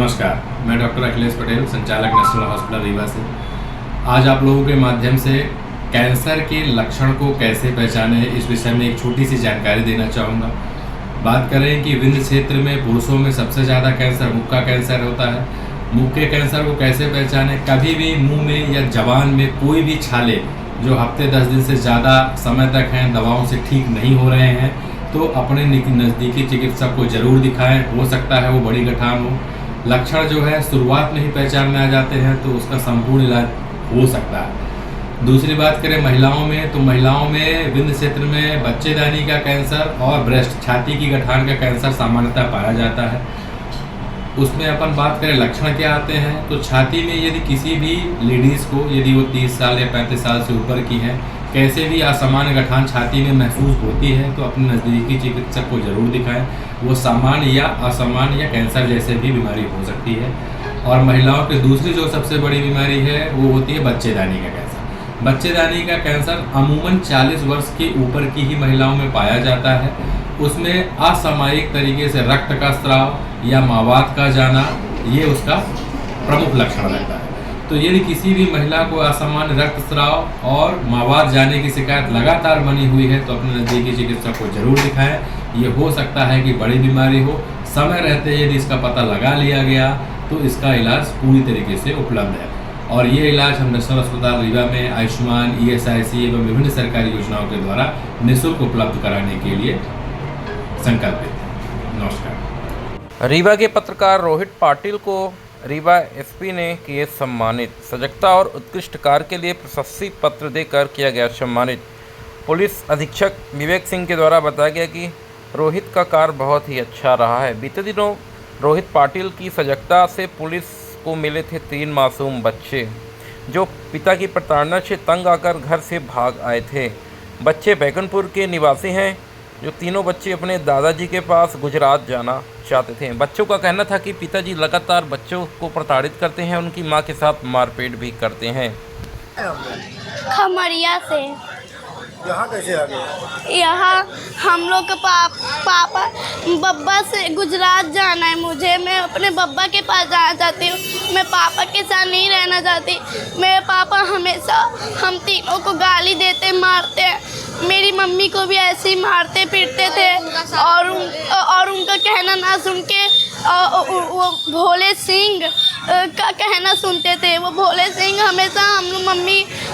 नमस्कार, मैं डॉक्टर अखिलेश पटेल, संचालक नेशनल हॉस्पिटल रीवा से। आज आप लोगों के माध्यम से कैंसर के लक्षण को कैसे पहचानें, इस विषय में एक छोटी सी जानकारी देना चाहूँगा। बात करें कि विंध्य क्षेत्र में पुरुषों में सबसे ज़्यादा कैंसर मुख का कैंसर होता है। मुख के कैंसर को कैसे पहचानें? कभी भी मुंह में या जबान में कोई भी छाले जो हफ्ते 10 दिन से ज़्यादा समय तक हैं, दवाओं से ठीक नहीं हो रहे हैं, तो अपने नज़दीकी चिकित्सक को ज़रूर दिखाएं। हो सकता है वो बड़ी गठान हो। लक्षण जो है शुरुआत में ही पहचान में आ जाते हैं तो उसका संपूर्ण इलाज हो सकता है। दूसरी बात करें महिलाओं में, तो महिलाओं में विंध्य क्षेत्र में बच्चेदानी का कैंसर और ब्रेस्ट छाती की गठान का कैंसर सामान्यतः पाया जाता है। उसमें अपन बात करें लक्षण क्या आते हैं, तो छाती में यदि किसी भी लेडीज़ को, यदि वो 30 साल या 35 साल से ऊपर की हैं, कैसे भी असामान्य गठान छाती में महसूस होती है तो अपने नज़दीकी चिकित्सक को ज़रूर दिखाएं। वो सामान्य या असामान्य या कैंसर जैसे भी बीमारी हो सकती है। और महिलाओं की दूसरी जो सबसे बड़ी बीमारी है वो होती है बच्चेदानी का कैंसर। बच्चेदानी का कैंसर अमूमन 40 वर्ष के ऊपर की ही महिलाओं में पाया जाता है। उसमें असामयिक तरीके से रक्त का स्राव या मावात का जाना, ये उसका प्रमुख लक्षण रहता है। तो यदि किसी भी महिला को असामान्य रक्तस्राव और मावात जाने की शिकायत लगातार बनी हुई है तो अपने नज़दीकी चिकित्सक को जरूर दिखाएं। ये हो सकता है कि बड़ी बीमारी हो। समय रहते यदि इसका पता लगा लिया गया तो इसका इलाज पूरी तरीके से उपलब्ध है। और ये इलाज हम नेशनल अस्पताल रीवा में आयुष्मान, ESIC एवं विभिन्न सरकारी योजनाओं के द्वारा निःशुल्क उपलब्ध कराने के लिए संकल्पित है। नमस्कार। रीवा के पत्रकार रोहित पाटिल को रीवा SP ने किए सम्मानित। सजगता और उत्कृष्ट कार्य के लिए प्रशस्ति पत्र देकर किया गया सम्मानित। पुलिस अधीक्षक विवेक सिंह के द्वारा बताया गया कि रोहित का कार्य बहुत ही अच्छा रहा है। बीते दिनों रोहित पाटिल की सजगता से पुलिस को मिले थे 3 मासूम बच्चे जो पिता की प्रताड़ना से तंग आकर घर से भाग आए थे। बच्चे बैकुंठपुर के निवासी हैं। जो तीनों बच्चे अपने दादाजी के पास गुजरात जाना चाहते थे। बच्चों का कहना था कि पिताजी लगातार बच्चों को प्रताड़ित करते हैं, उनकी मां के साथ मारपीट भी करते हैं। खमरिया से यहाँ कैसे आ गए? यहाँ हम लोग का पापा बब्बा से गुजरात जाना है मुझे। मैं अपने बब्बा के पास जाना चाहती हूँ। मैं पापा के साथ नहीं रहना चाहती। मेरे पापा हमेशा हम तीनों को गाली देते, मारते हैं। मेरी मम्मी को भी ऐसे ही मारते पीटते थे और उनका कहना ना सुन के वो भोले सिंह का कहना सुनते थे। वो भोले सिंह हमेशा हम लोग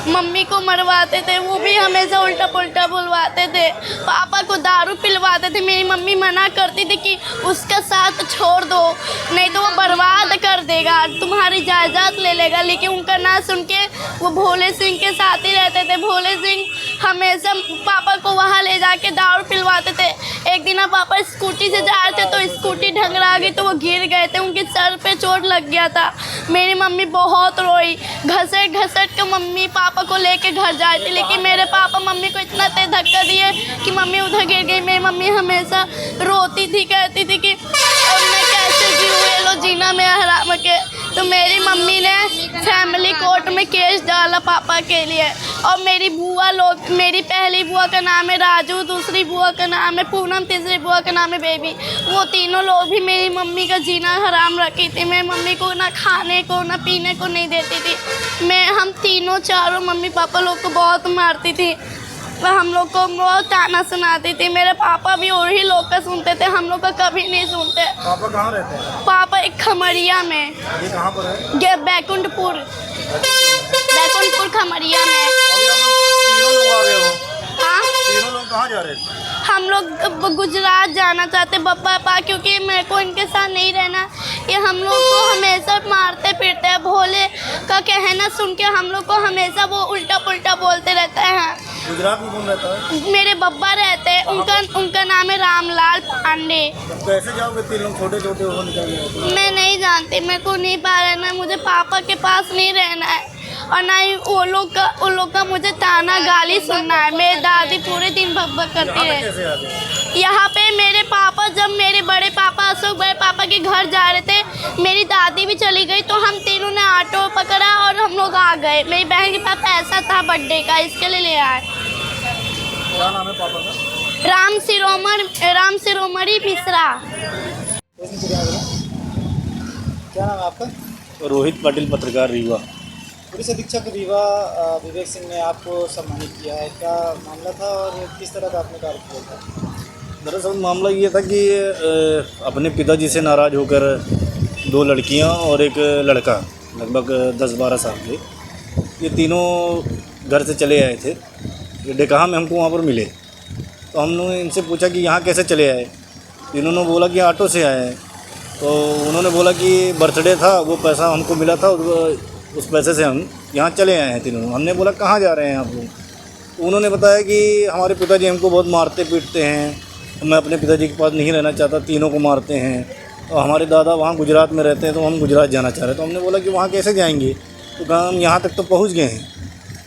मम्मी को मरवाते थे। वो भी हमेशा उल्टा पुल्टा बुलवाते थे। पापा को दारू पिलवाते थे। मेरी मम्मी मना करती थी कि उसका साथ छोड़ दो, नहीं तो वो बर्बाद कर देगा, तुम्हारी जायदाद ले लेगा। लेकिन उनका ना सुन के वो भोले सिंह के साथ ही रहते थे। भोले सिंह हमेशा पापा को वहाँ ले जाके दारू पिलवाते थे। एक दिन पापा स्कूटी से जा रहे थे तो स्कूटी ढंगरा गई तो वो गिर गए थे। उनके सर पे चोट लग गया था। मेरी मम्मी बहुत रोई। घसट के मम्मी पापा को लेके घर जा रही थी, लेकिन मेरे पापा मम्मी को इतना तेज धक्का दिए कि मम्मी उधर गिर गई। मेरी मम्मी हमेशा रोती थी, कहती थी कि मैं कैसे जीऊँ, ये लो जीना में हराम के। तो मेरी मम्मी ने फैमिली कोर्ट में केस डाला पापा के लिए। और मेरी बुआ लोग, मेरी पहली बुआ का नाम है राजू, दूसरी बुआ का नाम है पूनम, तीसरी बुआ का नाम है बेबी। वो तीनों लोग भी मेरी मम्मी का जीना हराम रखी थी। मेरी मम्मी को ना खाने को ना पीने को नहीं देती थी। हम तीनों चारों मम्मी पापा लोग को बहुत मारती थी। हम लोग को बहुत ताना सुनाती थी। मेरे पापा भी और ही लोग का सुनते थे, हम लोग का कभी नहीं सुनते। पापा कहाँ रहते हैं? पापा एक खमरिया में। ये कहाँ पर है? बैकुंठपुर खमरिया में। तीनों लोग आ गए हो? हाँ, तीनों लोग कहाँ जा रहे थे? हम लोग गुजरात जाना चाहते पापा, क्योंकि मेरे को इनके साथ नहीं रहना। ये हम लोग को हमेशा मारते पीटते हैं। भोले का कहना सुन के हम लोग को हमेशा वो उल्टा पुल्टा बोलते रहते हैं। गुजरात में कौन रहता है? मेरे बब्बा रहते हैं। उनका नाम है रामलाल पांडे। कैसे जाओगे? 3 लोग छोटे छोटे हो निकल गए। मैं नहीं जानती, मेरे को नहीं पा रहना। मुझे पापा के पास नहीं रहना है और ना ही वो लोग का मुझे ताना गाली सुनना है। मेरी दादी पूरे दिन भगभग करती है। यहाँ पे मेरे पापा, जब मेरे बड़े पापा अशोक बड़े पापा के घर जा रहे थे, मेरी दादी भी चली गई तो हम तीनों ने ऑटो पकड़ा और हम लोग आ गए। मेरी बहन के पास पैसा था बर्थडे का, इसके लिए ले आए। क्या नाम है पापा का? राम शिरोमणि मिश्रा। क्या नाम है आपका? रोहित पाटिल, पत्रकार, रीवा। पुलिस अधीक्षक रीवा विवेक सिंह ने आपको सम्मानित किया है, क्या मामला था और किस तरह का आपने कार्य किया था? दरअसल मामला ये था कि अपने पिताजी से नाराज़ होकर 2 लड़कियां और एक लड़का लगभग 10-12 साल के, ये तीनों घर से चले आए थे। ये डेकहा में हमको वहाँ पर मिले, तो हमने इनसे पूछा कि यहाँ कैसे चले आए। इन्होंने बोला कि ऑटो से आए हैं। तो उन्होंने बोला कि बर्थडे था, वो पैसा हमको मिला था, उस पैसे से हम यहाँ चले आए हैं तीनों। हमने बोला कहाँ जा रहे हैं आप लोग? तो उन्होंने बताया कि हमारे पिताजी हमको बहुत मारते पीटते हैं, मैं अपने पिताजी के पास नहीं रहना चाहता, तीनों को मारते हैं। और हमारे दादा वहाँ गुजरात में रहते हैं, तो हम गुजरात जाना चाह रहे हैं। तो हमने बोला कि वहाँ कैसे जाएंगे? तो कहा हम यहाँ तक तो पहुँच गए हैं।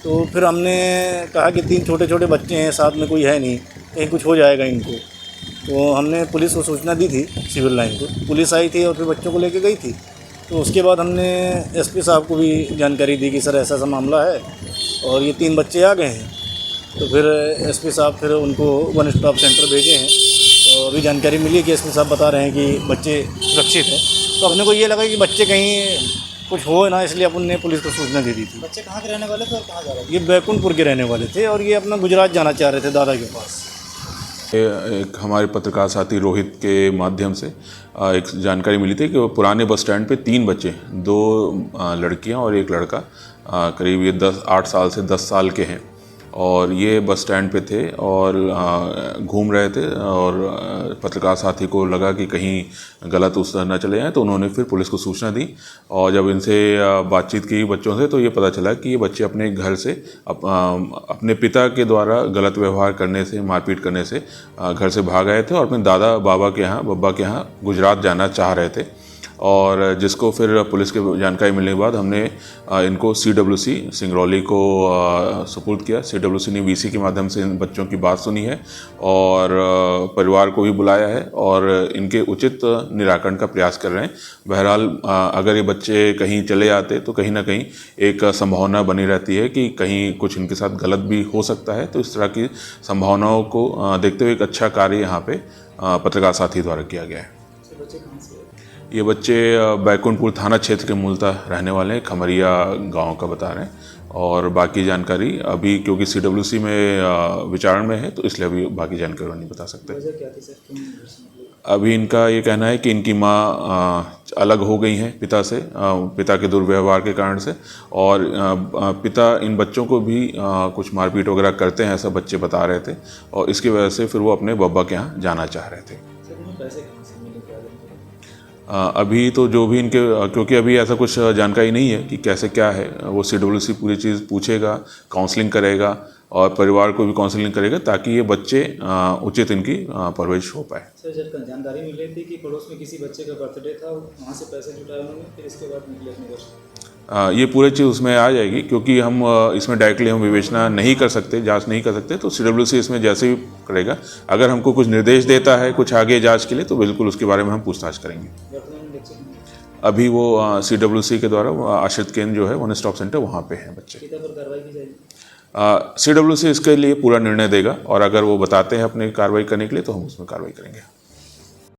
तो फिर हमने कहा कि 3 छोटे छोटे बच्चे हैं, साथ में कोई है नहीं, कहीं कुछ हो जाएगा इनको। तो हमने पुलिस को सूचना दी थी, सिविल लाइन को। पुलिस आई थी और फिर बच्चों को लेके गई थी। तो उसके बाद हमने एसपी साहब को भी जानकारी दी कि सर ऐसा ऐसा मामला है और ये 3 बच्चे आ गए हैं। तो फिर एसपी साहब फिर उनको 1 स्टॉप सेंटर भेजे हैं। तो अभी जानकारी मिली है कि एसपी साहब बता रहे हैं कि बच्चे सुरक्षित हैं। तो अपने को ये लगा कि बच्चे कहीं कुछ हो ना, इसलिए अपन ने पुलिस को सूचना दे दी थी। बच्चे कहाँ के रहने वाले थे और कहाँ जा रहे थे? ये बैकुंठपुर के रहने वाले थे और ये अपना गुजरात जाना चाह रहे थे दादा के पास। एक हमारे पत्रकार साथी रोहित के माध्यम से एक जानकारी मिली थी कि वो पुराने बस स्टैंड पे 3 बच्चे, 2 लड़कियां और एक लड़का, करीब ये 8 साल से 10 साल के हैं, और ये बस स्टैंड पे थे और घूम रहे थे। और पत्रकार साथी को लगा कि कहीं गलत उस न चले जाएँ, तो उन्होंने फिर पुलिस को सूचना दी। और जब इनसे बातचीत की बच्चों से, तो ये पता चला कि ये बच्चे अपने घर से अपने पिता के द्वारा गलत व्यवहार करने से, मारपीट करने से घर से भाग आए थे और अपने दादा बब्बा के यहाँ गुजरात जाना चाह रहे थे। और जिसको फिर पुलिस के जानकारी मिलने के बाद हमने इनको CWC सिंगरौली को सुपुर्द किया। CWC ने VC के माध्यम से इन बच्चों की बात सुनी है और परिवार को भी बुलाया है और इनके उचित निराकरण का प्रयास कर रहे हैं। बहरहाल अगर ये बच्चे कहीं चले आते तो कहीं ना कहीं एक संभावना बनी रहती है कि कहीं कुछ इनके साथ गलत भी हो सकता है। तो इस तरह की संभावनाओं को देखते हुए एक अच्छा कार्य यहाँ पे पत्रकार साथी द्वारा किया गया है। ये बच्चे बैकुंठपुर थाना क्षेत्र के मूलतः रहने वाले हैं, खमरिया गांव का बता रहे हैं। और बाकी जानकारी अभी क्योंकि CWC में विचारण में है, तो इसलिए अभी बाकी जानकारी नहीं बता सकते। अभी इनका ये कहना है कि इनकी माँ अलग हो गई हैं पिता से, पिता के दुर्व्यवहार के कारण से, और पिता इन बच्चों को भी कुछ मारपीट वगैरह करते हैं, ऐसा बच्चे बता रहे थे। और इसकी वजह से फिर वो अपने बब्बा के यहाँ जाना चाह रहे थे। अभी तो जो भी इनके, क्योंकि अभी ऐसा कुछ जानकारी नहीं है कि कैसे क्या है, वो CWC पूरी चीज़ पूछेगा, काउंसलिंग करेगा और परिवार को भी काउंसलिंग करेगा ताकि ये बच्चे उचित इनकी परवरिश हो पाए। सर, जब जानकारी मिली थी कि पड़ोस में किसी बच्चे का बर्थडे था, वहाँ से पैसे जुटाए उन्होंने, फिर इसके बाद निकले अपने घर। ये पूरी चीज़ उसमें आ जाएगी, क्योंकि हम इसमें डायरेक्टली हम विवेचना नहीं कर सकते, जांच नहीं कर सकते। तो CWC इसमें जैसे भी करेगा, अगर हमको कुछ निर्देश देता है कुछ आगे जांच के लिए, तो बिल्कुल उसके बारे में हम पूछताछ करेंगे। अभी वो CWC के द्वारा आश्रित केंद्र जो है 1 स्टॉप सेंटर, वहाँ पे हैं बच्चे। कार्रवाई की जाएगी। CWC इसके लिए पूरा निर्णय देगा और अगर वो बताते हैं अपनी कार्रवाई करने के लिए, तो हम उसमें कार्रवाई करेंगे।